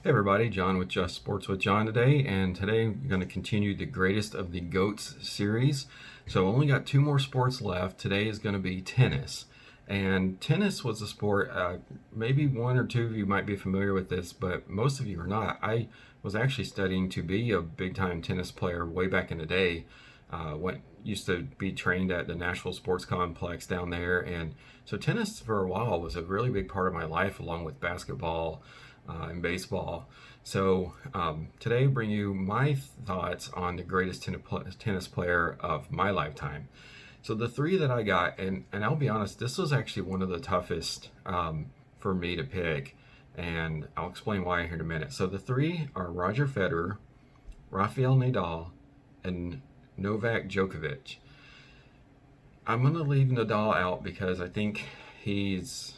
Hey everybody, John with Just Sports with John today, and today I'm going to continue the Greatest of the GOATs series. So only got two more sports left. Today is going to be tennis. And tennis was a sport, maybe one or two of you might be familiar with this, but most of you are not. I was actually studying to be a big-time tennis player way back in the day. Used to be trained at the Nashville Sports Complex down there, and so tennis for a while was a really big part of my life, along with basketball and baseball. So today I bring you my thoughts on the greatest tennis player of my lifetime. So the three that I got, and I'll be honest, this was actually one of the toughest for me to pick, and I'll explain why here in a minute. So the three are Roger Federer, Rafael Nadal, and Novak Djokovic. I'm gonna leave Nadal out because I think he's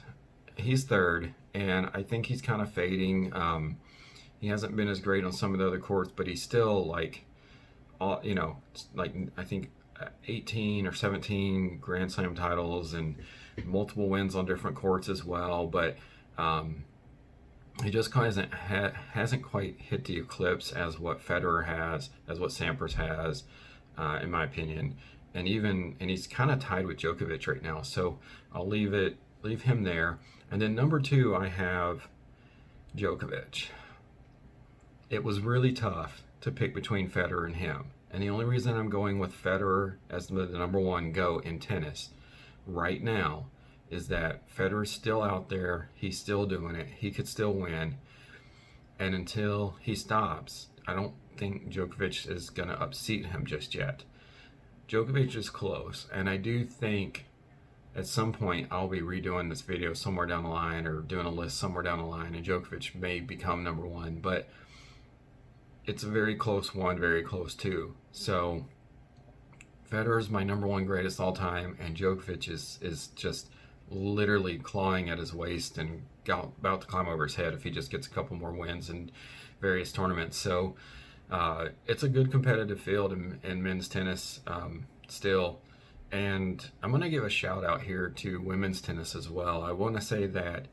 third, and I think he's kind of fading. He hasn't been as great on some of the other courts, but he's still like, I think 18 or 17 Grand Slam titles and multiple wins on different courts as well. But he just hasn't quite hit the eclipse as what Federer has, as what Sampras has, in my opinion. And he's kind of tied with Djokovic right now. So I'll leave him there. And then number two, I have Djokovic. It was really tough to pick between Federer and him. And the only reason I'm going with Federer as the number one GOAT in tennis right now is that Federer's still out there. He's still doing it. He could still win. And until he stops, I don't think Djokovic is going to unseat him just yet. Djokovic is close. And I do think at some point I'll be redoing this video somewhere down the line, or doing a list somewhere down the line, and Djokovic may become number one. But it's a very close one, very close two. So Federer is my number one greatest all time, and Djokovic is just literally clawing at his waist and about to climb over his head if he just gets a couple more wins in various tournaments. So it's a good competitive field in men's tennis still. And I'm going to give a shout out here to women's tennis as well. I want to say that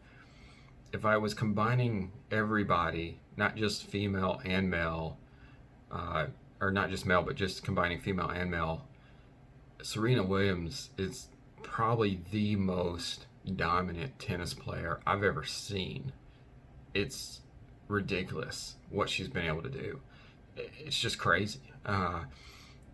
if I was combining everybody, not just female and male, or not just male, but just combining female and male, Serena Williams is probably the most dominant tennis player I've ever seen. It's ridiculous what she's been able to do. It's just crazy.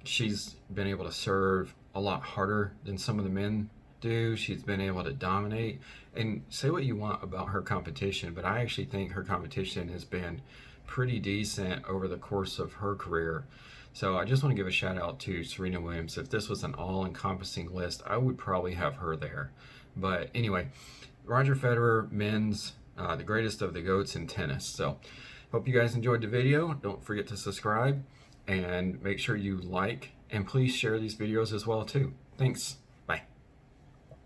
She's been able to serve a lot harder than some of the men do. She's been able to dominate. And say what you want about her competition, but I actually think her competition has been pretty decent over the course of her career. So I just want to give a shout out to Serena Williams. If this was an all-encompassing list, I would probably have her there. But anyway, Roger Federer, men's, the greatest of the GOATs in tennis. So hope you guys enjoyed the video. Don't forget to subscribe and make sure you like, and please share these videos as well too. Thanks.